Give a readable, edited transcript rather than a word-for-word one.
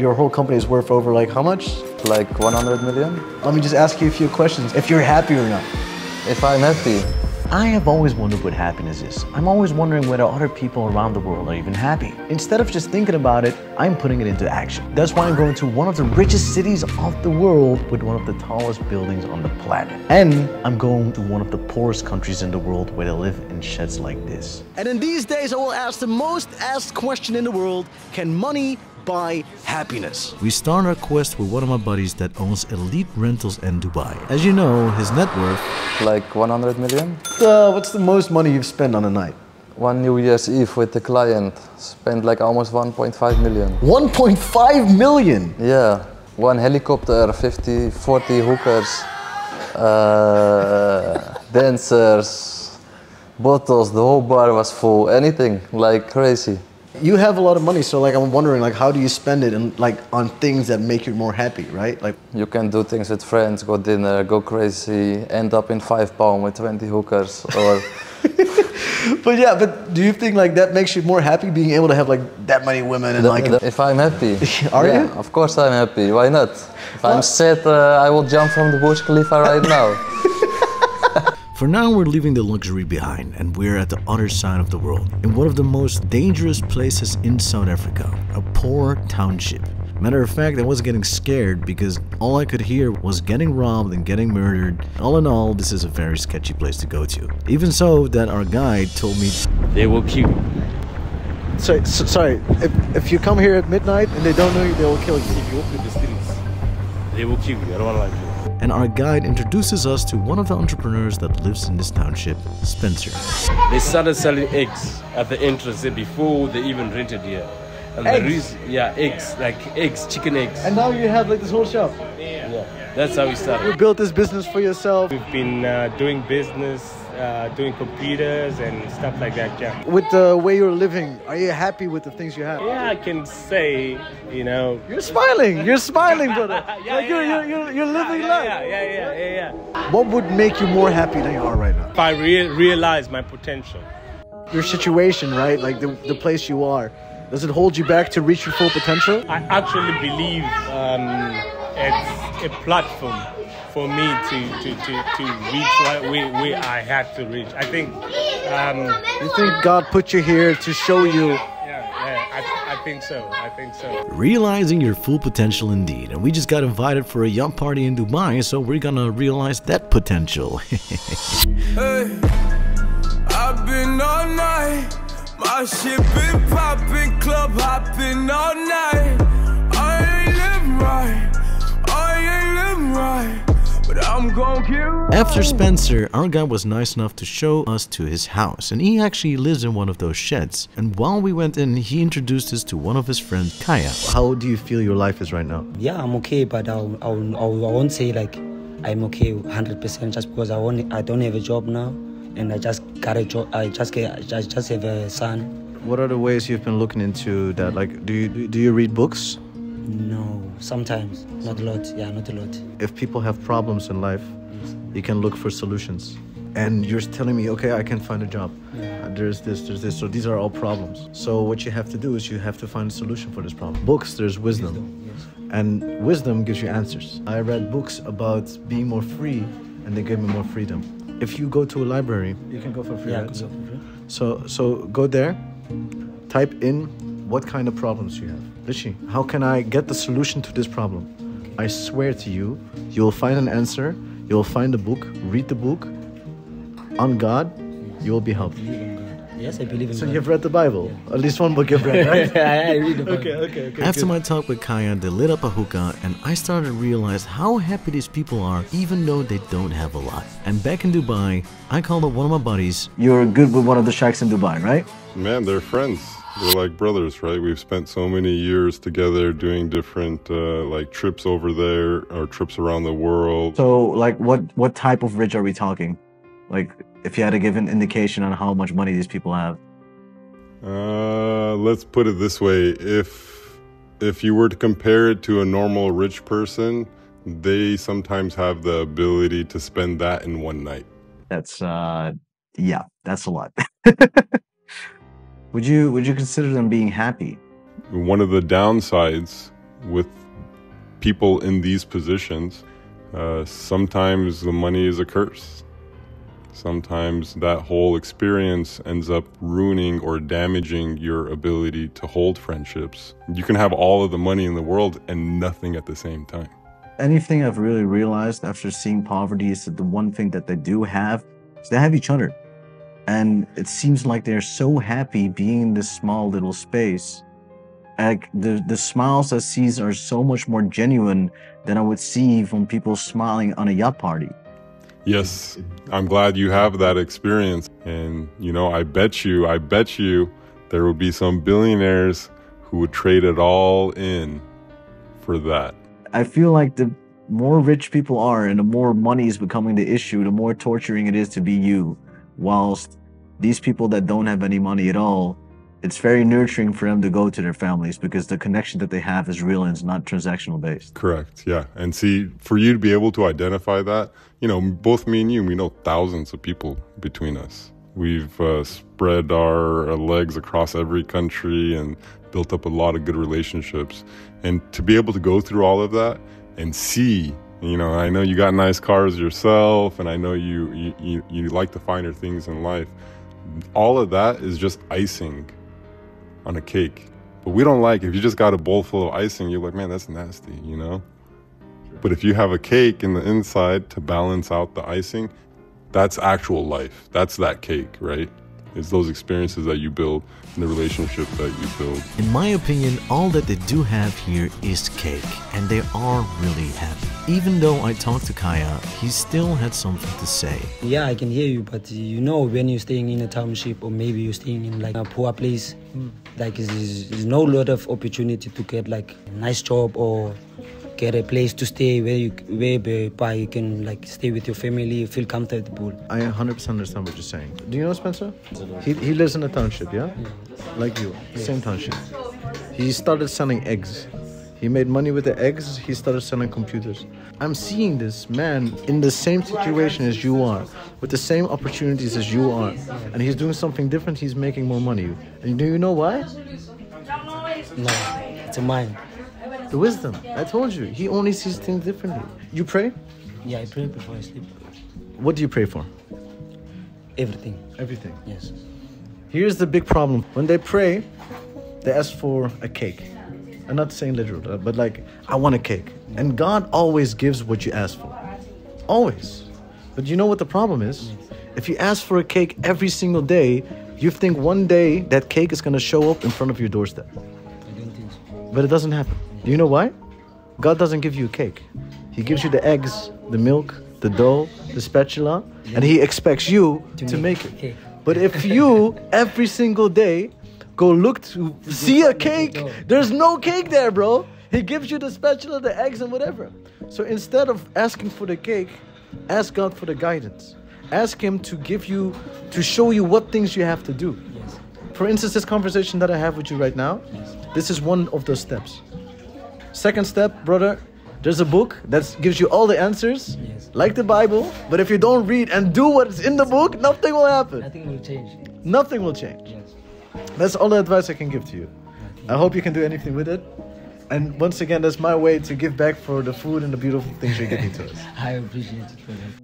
Your whole company is worth over like how much? Like 100 million. Let me just ask you a few questions. If you're happy or not. If I'm happy. I have always wondered what happiness is. I'm always wondering whether other people around the world are even happy. Instead of just thinking about it, I'm putting it into action. That's why I'm going to one of the richest cities of the world with one of the tallest buildings on the planet. And I'm going to one of the poorest countries in the world where they live in sheds like this. And in these days, I will ask the most asked question in the world: can money buy happiness? We start our quest with one of my buddies that owns elite rentals in Dubai. As you know, his net worth... Like 100 million. What's the most money you've spent on a night? One New Year's Eve with the client, spent like almost 1.5 million. 1.5 million? Yeah, one helicopter, 40 hookers, dancers, bottles, the whole bar was full, anything, like crazy. You have a lot of money, so like I'm wondering, like how do you spend it and like on things that make you more happy, right? Like you can do things with friends, go dinner, go crazy, end up in 5 pound with 20 hookers, or. But yeah, but do you think like that makes you more happy, being able to have like that many women and like? If I'm happy. Are you? Of course I'm happy. Why not? If I'm sad, I will jump from the Burj Khalifa right now. For now, we're leaving the luxury behind and we're at the other side of the world, in one of the most dangerous places in South Africa, a poor township. Matter of fact, I was getting scared because all I could hear was getting robbed and getting murdered. All in all, this is a very sketchy place to go to. Even so, that our guide told me they will kill you. Sorry, if you come here at midnight and they don't know you, they will kill you. If you walk in the streets, they will kill you. I don't want to lie to you. And our guide introduces us to one of the entrepreneurs that lives in this township, Spencer. They started selling eggs at the entrance before they even rented here. And eggs? The reason, yeah, eggs, like eggs, chicken eggs. And now you have like this whole shop. Yeah, that's how we started. You built this business for yourself. We've been doing business, doing computers and stuff like that, yeah. With the way you're living, are you happy with the things you have? Yeah, I can say, you know. You're smiling, brother. You're living life. Yeah. What would make you more happy than you are right now? If I realize my potential. Your situation, right? Like the place you are. Does it hold you back to reach your full potential? I actually believe it's a platform for me to reach where I had to reach. I think. You think God put you here to show you? I think so. Realizing your full potential indeed. And we just got invited for a yacht party in Dubai, so we're gonna realize that potential. Hey, I've been all night. My shit been popping, club hopping all night. I ain't living right, but I'm gon' get. After Spencer, our guy was nice enough to show us to his house, and he actually lives in one of those sheds. And while we went in, he introduced us to one of his friends, Kaya. How do you feel your life is right now? Yeah, I'm okay, but I won't say like I'm okay 100% just because I don't have a job now. And I just got a job. I just have a son. What are the ways you've been looking into that? Like, do you read books? No, sometimes, not a lot. Yeah, not a lot. If people have problems in life, you can look for solutions. And you're telling me, okay, I can find a job. Yeah. There's this. So these are all problems. So what you have to do is you have to find a solution for this problem. Books, there's wisdom. Yes. And wisdom gives you answers. I read books about being more free, and they gave me more freedom. If you go to a library, you can go for free. Yeah, right? I can go for free. So go there, type in what kind of problems you have. Literally, how can I get the solution to this problem? Okay. I swear to you, you'll find an answer, you'll find a book, read the book, on God, you will be helped. Yes, I believe in God. So you've read the Bible? Yeah. At least one book you've read, right? I read the Bible. Okay. After good. my talk with Kaya, they lit up a hookah, and I started to realize how happy these people are, even though they don't have a lot. And back in Dubai, I called up one of my buddies. You're good with one of the sheikhs in Dubai, right? Man, they're friends. They're like brothers, right? We've spent so many years together doing different like trips over there or trips around the world. So like what type of rich are we talking? Like if you had to give an indication on how much money these people have. Let's put it this way. If you were to compare it to a normal rich person, they sometimes have the ability to spend that in one night. That's yeah, that's a lot. Would you consider them being happy? One of the downsides with people in these positions, sometimes the money is a curse. Sometimes that whole experience ends up ruining or damaging your ability to hold friendships. You can have all of the money in the world and nothing at the same time. Anything I've really realized after seeing poverty is that the one thing that they do have is they have each other. And it seems like they're so happy being in this small little space. Like the smiles I see are so much more genuine than I would see from people smiling on a yacht party. Yes, I'm glad you have that experience. And, you know, I bet you there will be some billionaires who would trade it all in for that. I feel like the more rich people are and the more money is becoming the issue, the more torturing it is to be you. Whilst these people that don't have any money at all, it's very nurturing for them to go to their families because the connection that they have is real and it's not transactional based. Correct, yeah. And see, for you to be able to identify that, you know, both me and you, we know thousands of people between us. We've spread our legs across every country and built up a lot of good relationships. And to be able to go through all of that and see, you know, I know you got nice cars yourself, and I know you like the finer things in life. All of that is just icing on a cake. But we don't like, if you just got a bowl full of icing, you're like, man, that's nasty, you know? But if you have a cake in the inside to balance out the icing, that's actual life. That's that cake, right? It's those experiences that you build and the relationship that you build. In my opinion, all that they do have here is cake, and they are really happy. Even though I talked to Kaya, he still had something to say. Yeah, I can hear you, but you know, when you're staying in a township or maybe you're staying in like a poor place, like there's no lot of opportunity to get like a nice job or get a place to stay whereby you can like stay with your family, feel comfortable. I 100% understand what you're saying. Do you know Spencer? He lives in a township, yeah? Like you, same township. He started selling eggs. He made money with the eggs. He started selling computers. I'm seeing this man in the same situation as you are, with the same opportunities as you are, and he's doing something different. He's making more money. And do you know why? No, it's a mind. The wisdom. I told you. He only sees things differently. You pray? Yeah, I pray before I sleep. What do you pray for? Everything. Everything. Yes. Here's the big problem. When they pray, they ask for a cake. I'm not saying literal, but like, I want a cake. And God always gives what you ask for. Always. But you know what the problem is? If you ask for a cake every single day, you think one day that cake is going to show up in front of your doorstep. I don't think so. But it doesn't happen. Do you know why? God doesn't give you a cake. He gives you the eggs, the milk, the dough, the spatula, and He expects you to make it. Cake. But if you, every single day, go look to see a cake, there's no cake there, bro. He gives you the spatula, the eggs, and whatever. So instead of asking for the cake, ask God for the guidance. Ask Him to give you, to show you what things you have to do. Yes. For instance, this conversation that I have with you right now, this is one of those steps. Second step, brother, there's a book that gives you all the answers, like the Bible. But if you don't read and do what's in the book, nothing will happen. Nothing will change. Nothing will change. Yes. That's all the advice I can give to you. I hope you can do anything with it. And once again, that's my way to give back for the food and the beautiful things you're giving to us. I appreciate it for that.